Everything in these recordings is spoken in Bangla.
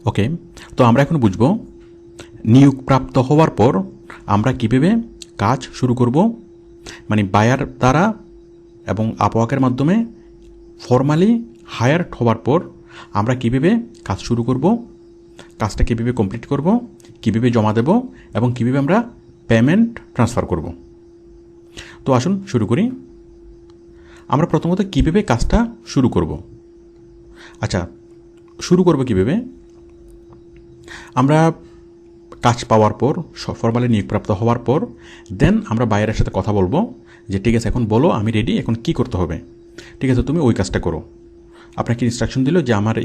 ওকে, তো আমরা এখন বুঝব নিয়োগপ্রাপ্ত হওয়ার পর আমরা কীভাবে কাজ শুরু করব, মানে বায়ার দ্বারা এবং আপওয়ার্কের মাধ্যমে ফর্মালি হায়ার হওয়ার পর আমরা কীভাবে কাজ শুরু করব, কাজটা কীভাবে কমপ্লিট করব, কীভাবে জমা দেব এবং কীভাবে আমরা পেমেন্ট ট্রান্সফার করব। তো আসুন শুরু করি। আমরা প্রথমত কীভাবে কাজটা শুরু করব। আচ্ছা, শুরু করব কীভাবে? আমরা কাজ পাওয়ার পর, ফর্মালি নিয়োগপ্রাপ্ত হওয়ার পর দেন আমরা বায়ারের সাথে কথা বলবো যে ঠিক আছে, এখন বলো আমি রেডি, এখন কি করতে হবে। ঠিক আছে, তুমি ওই কাজটা করো। আপনাকে ইনস্ট্রাকশন দিল যে আমার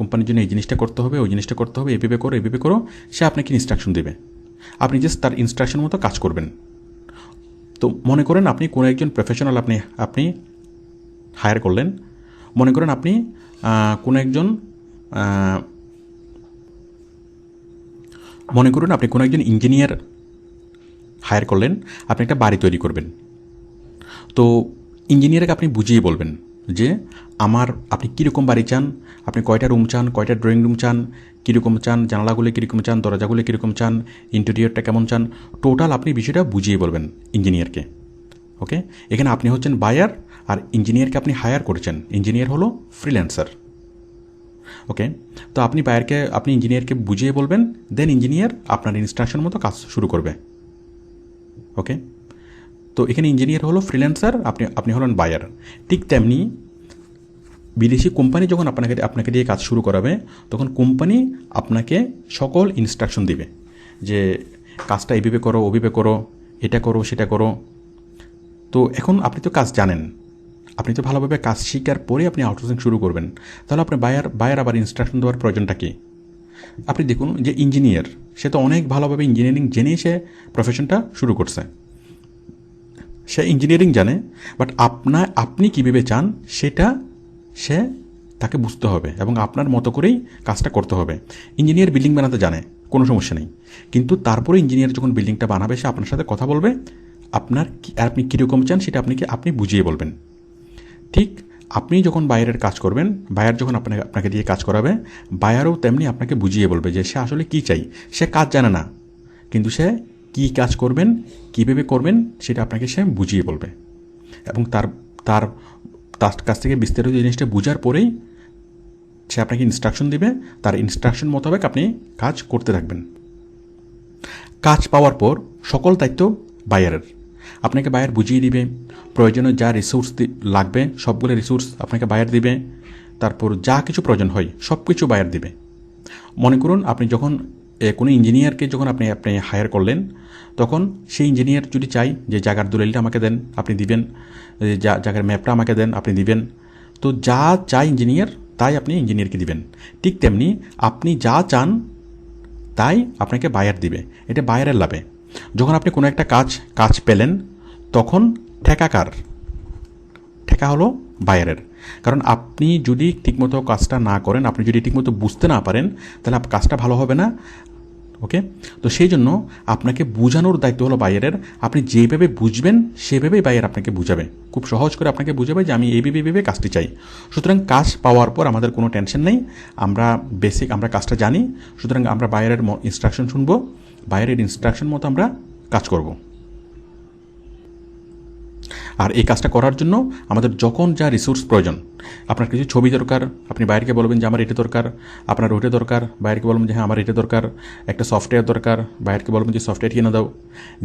কোম্পানির জন্য এই জিনিসটা করতে হবে, ওই জিনিসটা করতে হবে, এভাবে করো। সে আপনাকে ইনস্ট্রাকশন দেবে, আপনি জাস্ট তার ইনস্ট্রাকশন মতো কাজ করবেন। তো মনে করেন আপনি কোনো একজন প্রফেশনাল আপনি হায়ার করলেন। মনে করেন আপনি কোনো একজন ইঞ্জিনিয়ার হায়ার করলেন, আপনি একটা বাড়ি তৈরি করবেন। তো ইঞ্জিনিয়ারকে আপনি বুঝিয়ে বলবেন যে আপনি কীরকম বাড়ি চান, আপনি কয়টা রুম চান, কয়টা ড্রয়িং রুম চান, কীরকম চান, জানালাগুলো কীরকম চান, দরজাগুলো কীরকম চান, ইন্টেরিয়রটা কেমন চান, টোটাল আপনি বিষয়টা বুঝিয়ে বলবেন ইঞ্জিনিয়ারকে। ওকে, এখানে আপনি হচ্ছেন বায়ার আর ইঞ্জিনিয়ারকে আপনি হায়ার করেছেন। ইঞ্জিনিয়ার হলো ফ্রিল্যান্সার। ওকে, তো আপনি ইঞ্জিনিয়ারকে বুঝিয়ে বলবেন, দেন ইঞ্জিনিয়ার আপনার ইনস্ট্রাকশন মতো কাজ শুরু করবে। ওকে, তো এখানে ইঞ্জিনিয়ার হলো ফ্রিল্যান্সার, আপনি হলেন বায়ার। ঠিক তেমনি বিদেশি কোম্পানি যখন আপনাকে দিয়ে কাজ শুরু করাবে, তখন কোম্পানি আপনাকে সকল ইনস্ট্রাকশন দিবে যে কাজটা এইভাবে করো, ওইভাবে করো, এটা করো, সেটা করো। তো এখন আপনি তো কাজ জানেন, আপনি তো ভালোভাবে কাজ শিখার পরে আপনি আউটসোর্সিং শুরু করবেন। তাহলে আপনার বায়ার আবার ইনস্ট্রাকশন দেওয়ার প্রয়োজনটা কী? আপনি দেখুন যে ইঞ্জিনিয়ার, সে তো অনেক ভালোভাবে ইঞ্জিনিয়ারিং জেনেই সে প্রফেশনটা শুরু করছে, সে ইঞ্জিনিয়ারিং জানে। বাট আপনি কীভাবে চান সেটা তাকে বুঝতে হবে এবং আপনার মতো করেই কাজটা করতে হবে। ইঞ্জিনিয়ার বিল্ডিং বানাতে জানে, কোনো সমস্যা নেই, কিন্তু তারপরে ইঞ্জিনিয়ার যখন বিল্ডিংটা বানাবে সে আপনার সাথে কথা বলবে, আপনি কীরকম চান সেটা আপনি বুঝিয়ে বলবেন। ঠিক আপনি যখন বায়ারের কাজ করবেন, বায়ার যখন আপনাকে দিয়ে কাজ করাবে, বায়ারও তেমনি আপনাকে বুঝিয়ে বলবে যে সে আসলে কী চাই। সে কাজ জানে না, কিন্তু সে কী কাজ করবেন, কীভাবে করবেন সেটা আপনাকে সে বুঝিয়ে বলবে এবং তার কাছ থেকে বিস্তারিত জিনিসটা বোঝার পরেই সে আপনাকে ইনস্ট্রাকশন দিবে। তার ইনস্ট্রাকশন মোতাবেক আপনি কাজ করতে থাকবেন। কাজ পাওয়ার পর সকল দায়িত্ব বায়ারের। আপনাকে বায়ার বুঝিয়ে দিবে, প্রয়োজনীয় যা রিসোর্স লাগবে সবগুলো রিসোর্স আপনাকে বায়ার দিবে। তারপর যা কিছু প্রয়োজন হয় সব কিছু বায়ার দিবে। মনে করুন আপনি যখন কোনো ইঞ্জিনিয়ারকে আপনি হায়ার করলেন, তখন সেই ইঞ্জিনিয়ার যদি চাই যে জায়গার দলিলটা আমাকে দেন, আপনি দিবেন, জায়গার ম্যাপটা আমাকে দেন, আপনি দিবেন। তো যা চাই ইঞ্জিনিয়ার তাই আপনি ইঞ্জিনিয়ারকে দিবেন। ঠিক তেমনি আপনি যা চান তাই আপনাকে বায়ার দিবে। এটা বায়ারের লাভে। যখন আপনি কোনো একটা কাজ পেলেন, তখন ঠেকা হলো বায়ারের। কারণ আপনি যদি ঠিকমতো কাজটা না করেন, আপনি যদি ঠিকমতো বুঝতে না পারেন, তাহলে কাজটা ভালো হবে না। ওকে, তো সেই জন্য আপনাকে বোঝানোর দায়িত্ব হলো বায়ারের। আপনি যেভাবে বুঝবেন সেভাবেই বায়ার আপনাকে বুঝাবে, খুব সহজ করে আপনাকে বুঝাবে যে আমি এইভাবে কাজটি চাই। সুতরাং কাজ পাওয়ার পর আমাদের কোনো টেনশন নেই, আমরা কাজটা জানি। সুতরাং আমরা বায়ারের ইনস্ট্রাকশন শুনবো, বায়ারের ইনস্ট্রাকশন মতো আমরা কাজ করব। আর এই কাজটা করার জন্য আমাদের যখন যা রিসোর্স প্রয়োজন, আপনার কিছু ছবি দরকার, আপনি বাইরকে বলবেন যে আমার এটা দরকার, আপনার ওইটা দরকার, বাইরকে বলবেন যে হ্যাঁ আমার এটা দরকার, একটা সফটওয়্যার দরকার, বাইরকে বলবেন যে সফটওয়্যার কিনে দাও।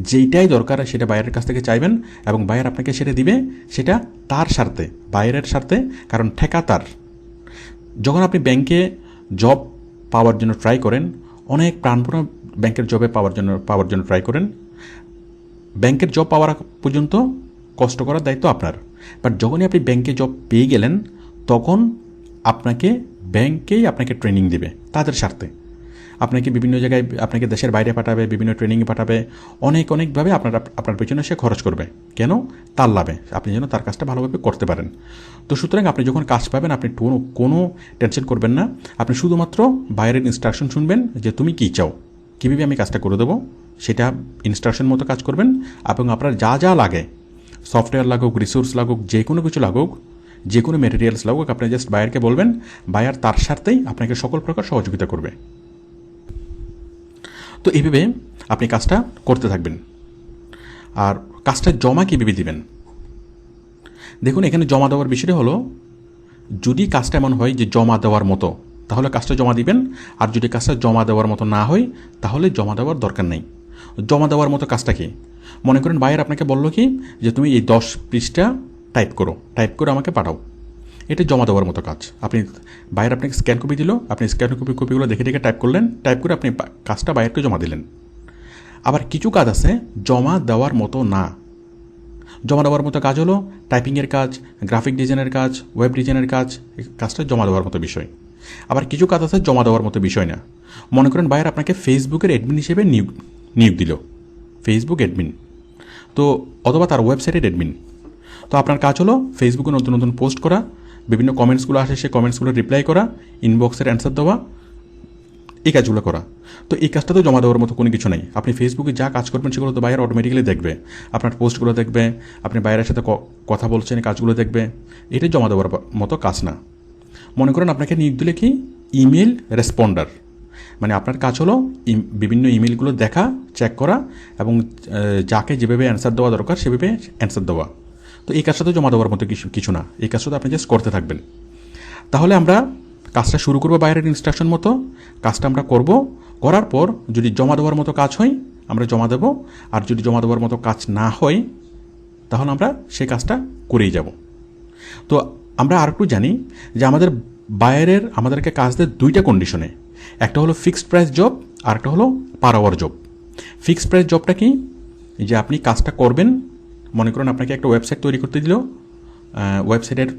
যেইটাই দরকার সেটা বাইরের কাছ থেকে চাইবেন এবং বায়ার আপনাকে সেটা দিবে। সেটা তার স্বার্থে, বাইরের স্বার্থে, কারণ ঠেকা তার। যখন আপনি ব্যাংকে জব পাওয়ার জন্য ট্রাই করেন, অনেক প্রাণপণ ব্যাংকের জবে পাওয়ার জন্য ট্রাই করেন, ব্যাংকের জব পাওয়ার পর্যন্ত কষ্ট করার দায়িত্ব আপনার। বাট যখনই আপনি ব্যাংকে জব পেয়ে গেলেন, তখন ব্যাংকেই আপনাকে ট্রেনিং দিবে তাদের স্বার্থে। আপনাকে বিভিন্ন জায়গায়, আপনাকে দেশের বাইরে পাঠাবে, বিভিন্ন ট্রেনিংয়ে পাঠাবে, অনেকভাবে আপনার পেছনে সে খরচ করবে। কেন? তার লাভে, আপনি যেন তার কাজটা ভালোভাবে করতে পারেন। তো সুতরাং আপনি যখন কাজ পাবেন, আপনি কোনো টেনশন করবেন না। আপনি শুধুমাত্র বাইরের ইনস্ট্রাকশন শুনবেন যে তুমি কী চাও, কীভাবে আমি কাজটা করে দেবো, সেটা ইনস্ট্রাকশন মতো কাজ করবেন। এবং আপনার যা যা লাগে, সফটওয়্যার লাগুক, রিসোর্স লাগুক, যে কোনো কিছু লাগুক, যে কোনো মেটেরিয়ালস লাগুক, আপনি জাস্ট বায়ারকে বলবেন, বায়ার তার স্বার্থেই আপনাকে সকল প্রকার সহযোগিতা করবে। তো এইভাবে আপনি কাজটা করতে থাকবেন। আর কাজটা জমা কীভাবে দিবেন, দেখুন এখানে জমা দেওয়ার বিষয়টা হলো, যদি কাজটা এমন হয় যে জমা দেওয়ার মতো, তাহলে কাজটা জমা দিবেন। আর যদি কাজটা জমা দেওয়ার মতো না হয়, তাহলে জমা দেওয়ার দরকার নেই। জমা দেওয়ার মতো কাজটা কি, মনে করেন বায়ার আপনাকে বললো কি যে তুমি এই 10 পৃষ্ঠা টাইপ করে আমাকে পাঠাও, এটা জমা দেওয়ার মতো কাজ। আপনি বায়ার আপনাকে স্ক্যান কপি দিল, আপনি স্ক্যান কপিগুলো দেখে দেখে টাইপ করলেন, টাইপ করে আপনি কাজটা বায়ারকে জমা দিলেন। আবার কিছু কাজ আছে জমা দেওয়ার মতো না। জমা দেওয়ার মতো কাজ হলো টাইপিংয়ের কাজ, গ্রাফিক ডিজাইনের কাজ, ওয়েব ডিজাইনের কাজ, কাজটা জমা দেওয়ার মতো বিষয়। আবার কিছু কাজ আছে জমা দেওয়ার মতো বিষয় না। মনে করেন বায়ার আপনাকে ফেসবুকের অ্যাডমিন হিসেবে নিয়োগ দিল, ফেসবুক অ্যাডমিন, তো অথবা তার ওয়েবসাইটের অ্যাডমিন। তো আপনার কাজ হলো ফেসবুকে নতুন নতুন পোস্ট করা, বিভিন্ন কমেন্টসগুলো আসে সেই কমেন্টসগুলো রিপ্লাই করা, ইনবক্সের অ্যান্সার দেওয়া, এই কাজগুলো করা। তো এই কাজটা তো জমা দেওয়ার মতো কোনো কিছু নেই। আপনি ফেসবুকে যা কাজ করবেন সেগুলো তো বায়ার অটোমেটিক্যালি দেখবে, আপনার পোস্টগুলো দেখবে, আপনি বায়ারের সাথে কথা বলছেন কাজগুলো দেখবে, এটাই জমা দেওয়ার মতো কাজ না। মনে করেন আপনাকে নিয়োগ দিলে কি ইমেল রেসপন্ডার, মানে আপনার কাজ হলো বিভিন্ন ইমেলগুলো দেখা, চেক করা এবং যাকে যেভাবে অ্যান্সার দেওয়া দরকার সেভাবে অ্যান্সার দেওয়া। তো এই কাজটা তো জমা দেওয়ার মতো কিছু না, এই কাজটা তো আপনি জাস্ট করতে থাকবেন। তাহলে আমরা কাজটা শুরু করবো বাইরের ইনস্ট্রাকশন মতো, কাজটা আমরা করব, করার পর যদি জমা দেওয়ার মতো কাজ হয় আমরা জমা দেব, আর যদি জমা দেওয়ার মতো কাজ না হয় তাহলে আমরা সেই কাজটা করেই যাব। তো আমরা আর একটু জানি যে আমাদেরকে কাজ দেয় দুইটা কন্ডিশনে, একটা হলো ফিক্সড প্রাইস জব আর একটা হলো per hour job. Fixed price জবটা কি, যে আপনি কাজটা করবেন, মনে করুন আপনাকে একটা ওয়েবসাইট তৈরি করতে দিল, ওয়েবসাইটের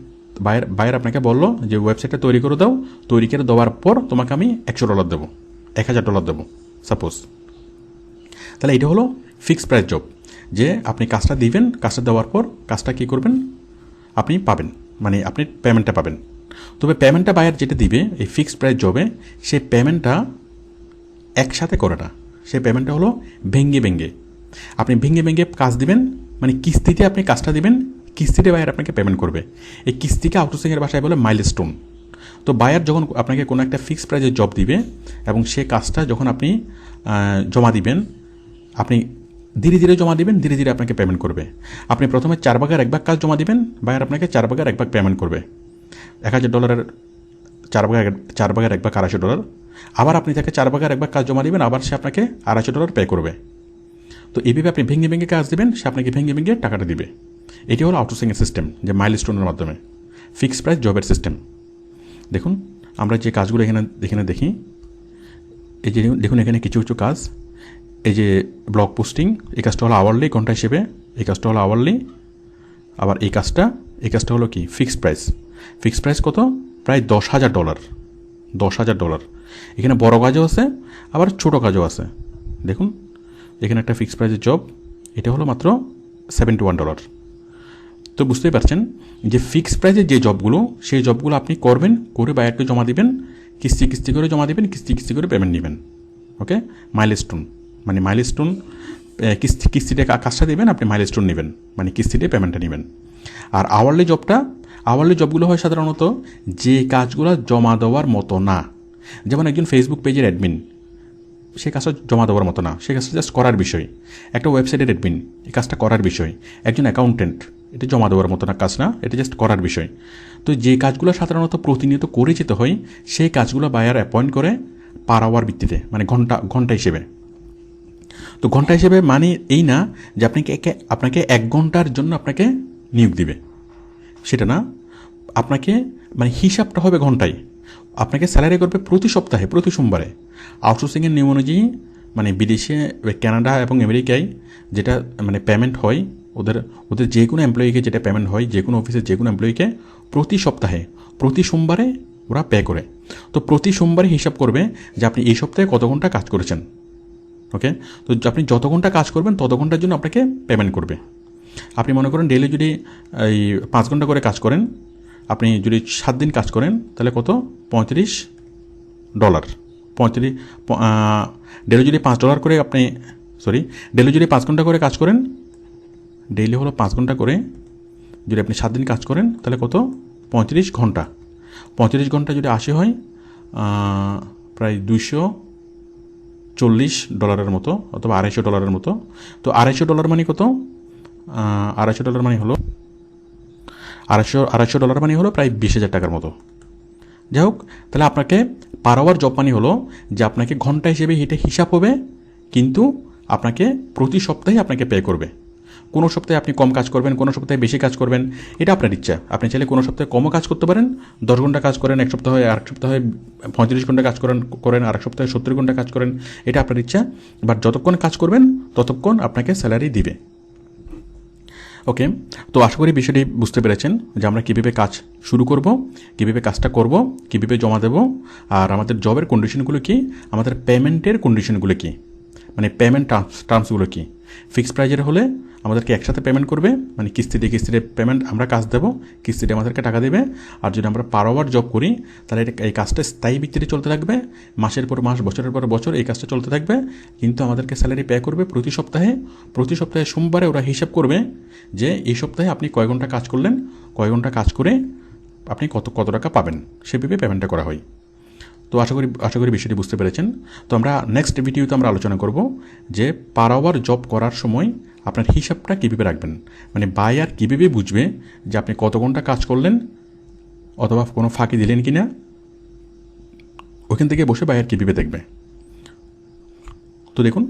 বায়ার আপনাকে বললো যে ওয়েবসাইটটা তৈরি করে দাও, তৈরি করে দেওয়ার পর তোমাকে আমি $100 দেবো, $1000 দেবো সাপোজ। তাহলে এটা হলো ফিক্সড প্রাইস জব, যে আপনি কাজটা দিবেন, কাজটা দেওয়ার পর কাজটা কী করবেন আপনি পাবেন, মানে আপনি পেমেন্টটা পাবেন। তবে পেমেন্টটা বায়ার যেটা দিবে এই ফিক্সড প্রাইস জবে, সেই পেমেন্টটা একসাথে করে না, সেই পেমেন্টটা হলো ভেঙ্গে আপনি ভেঙ্গে কাজ দিবেন, মানে কিস্তিতে আপনি কাজটা দিবেন, কিস্তিতে বায়ার আপনাকে পেমেন্ট করবে। এই কিস্তিকে আউটসোর্সিংয়ের ভাষায় বলে মাইলস্টোন। তো বায়ার যখন আপনাকে কোনো একটা ফিক্সড প্রাইজের জব দিবে এবং সে কাজটা যখন আপনি জমা দিবেন, আপনি ধীরে ধীরে জমা দিবেন, ধীরে ধীরে আপনাকে পেমেন্ট করবে। আপনি প্রথমে 4/1 কাজ জমা দিবেন, বায়ার আপনাকে 4/1 পেমেন্ট করবে, $1000 4/1 $250। আবার আপনি তাকে 4/1 কাজ জমা দিবেন, আবার সে আপনাকে $250 পে করবে। তো এইভাবে আপনি ভেঙে কাজ দেবেন, সে আপনাকে ভেঙে টাকাটা দিবে। এটি হলো আউটসোর্সিংয়ের সিস্টেম, যে মাইলস্টোনের মাধ্যমে ফিক্সড প্রাইস জবের সিস্টেম। দেখুন আমরা যে কাজগুলো এখানে দেখি, এই যে দেখুন এখানে কিছু কাজ, এই যে ব্লগ পোস্টিং, এই কাজটা হলো আওয়ারলি, ঘন্টা হিসেবে এই কাজটা হলো আওয়ারলি। আবার এই কাজটা হলো কি ফিক্সড প্রাইস কত, প্রায় $10,000। এখানে বড় কাজও আছে আবার ছোট কাজও আছে। দেখুন এখানে একটা ফিক্সড প্রাইসের জব, এটা হলো মাত্র $71। তো বুঝতেই পারছেন যে ফিক্সড প্রাইসের যে জবগুলো, সেই জবগুলো আপনি করবেন, করে বায়ারকে জমা দিবেন, কিস্তি করে জমা দিবেন, কিস্তি করে পেমেন্ট নেবেন। ওকে, মাইলস্টোন কিস্তিতে কাজটা দেবেন, আপনি মাইলস্টোন নেবেন, মানে কিস্তিতে পেমেন্টটা নেবেন। আর আওয়ারলি জবগুলো হয় সাধারণত যে কাজগুলো জমা দেওয়ার মতো না, যেমন একজন ফেসবুক পেজের অ্যাডমিন, সে কাজটা জমা দেওয়ার মতো না, সে কাজটা জাস্ট করার বিষয়। একটা ওয়েবসাইটের অ্যাডমিন, এই কাজটা করার বিষয়। একজন অ্যাকাউন্টেন্ট, এটা জমা দেওয়ার মতো না কাজ না, এটা জাস্ট করার বিষয়। তো যে কাজগুলো সাধারণত প্রতিনিয়ত করে যেতে হয়, সেই কাজগুলো বায়ার অ্যাপয়েন্ট করে পার আওয়ার ভিত্তিতে, মানে ঘন্টা হিসেবে। তো ঘন্টা হিসেবে মানে এই না যে আপনাকে 1 ঘন্টার জন্য আপনাকে নিয়োগ দিবে, সেটা না। আপনাকে মানে হিসাবটা হবে ঘন্টায়, আপনাকে স্যালারি করবে প্রতি সপ্তাহে, প্রতি সোমবারে। আউটসোর্সিংয়ের নিয়ম অনুযায়ী, মানে বিদেশে, কানাডা এবং আমেরিকায় যেটা মানে পেমেন্ট হয়, ওদের যে কোনো এমপ্লয়িকে যেটা পেমেন্ট হয়, যে কোনো অফিসের যে কোনো এমপ্লয়িকে প্রতি সপ্তাহে, প্রতি সোমবারে ওরা পে করে। তো প্রতি সোমবারে হিসাব করবে যে আপনি এই সপ্তাহে কত ঘন্টা কাজ করেছেন। ওকে, তো আপনি যত ঘন্টা কাজ করবেন তত ঘন্টার জন্য আপনাকে পেমেন্ট করবে। আপনি মনে করেন ডেইলি যদি এই 5 ঘন্টা করে কাজ করেন, আপনি যদি 7 দিন কাজ করেন তাহলে কত, $35। ডেইলি যদি $5 করে ডেইলি যদি 5 ঘন্টা করে কাজ করেন, ডেইলি হলো 5 ঘন্টা করে, যদি আপনি 7 দিন কাজ করেন তাহলে কত, ঘন্টা, 35 ঘন্টা যদি 80 হয় প্রায় $240 মতো অথবা $250 মতো। তো $250 মানে কত? $250 মানে হলো $250 মানে হলো প্রায় 20,000 টাকার মতো। যাই হোক, তাহলে আপনাকে পার আওয়ার জব মানে হলো যে আপনাকে ঘন্টা হিসেবে এটা হিসাব হবে, কিন্তু আপনাকে প্রতি সপ্তাহে আপনাকে পে করবে। কোনো সপ্তাহে আপনি কম কাজ করবেন, কোনো সপ্তাহে বেশি কাজ করবেন, এটা আপনার ইচ্ছা। আপনি চাইলে কোনো সপ্তাহে কমও কাজ করতে পারেন, 10 ঘন্টা কাজ করেন এক সপ্তাহে, আরেক সপ্তাহে 35 ঘন্টা কাজ করেন আরেক সপ্তাহে 70 ঘন্টা কাজ করেন, এটা আপনার ইচ্ছা। বাট যতক্ষণ কাজ করবেন ততক্ষণ আপনাকে স্যালারি দিবে। ওকে, তো আশা করি বিষয়টি বুঝতে পেরেছেন যে আমরা কীভাবে কাজ শুরু করব, কীভাবে কাজটা করব, কীভাবে জমা দেব, আর আমাদের জবের কন্ডিশনগুলো কী, আমাদের পেমেন্টের কন্ডিশনগুলো কী, মানে পেমেন্ট টার্মসগুলো কী। ফিক্সড প্রাইজের হলে আমাদেরকে একসাথে পেমেন্ট করবে, মানে কিস্তিতে পেমেন্ট, আমরা কাজ দেবো, কিস্তিতে আমাদেরকে টাকা দেবে। আর যদি আমরা পার আওয়ার জব করি তাহলে এই কাজটা স্থায়ী ভিত্তিতে চলতে থাকবে, মাসের পর মাস, বছরের পর বছর এই কাজটা চলতে থাকবে, কিন্তু আমাদেরকে স্যালারি পে করবে প্রতি সপ্তাহে। প্রতি সপ্তাহে সোমবারে ওরা হিসাব করবে যে এই সপ্তাহে আপনি কয় ঘন্টা কাজ করলেন, কয় ঘন্টা কাজ করে আপনি কত টাকা পাবেন, সেভাবে পেমেন্টটা করা হয়। তো আশা করি বিষয়টি বুঝতে পেরেছেন। তো আমরা নেক্সট ভিডিওতে আমরা আলোচনা করব যে পার আওয়ার জব করার সময় আপনার হিসাবটা কীভাবে রাখবেন, মানে বায়ার কীভাবে বুঝবে যে আপনি কত ঘন্টা কাজ করলেন অথবা কোনো ফাঁকি দিলেন কি না, ওখান থেকে বসে বায়ার কীভাবে দেখবে। তো দেখুন,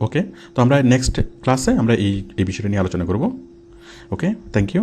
ওকে, তো আমরা নেক্সট ক্লাসে আমরা এই বিষয়টা নিয়ে আলোচনা করব। ওকে, থ্যাংক ইউ।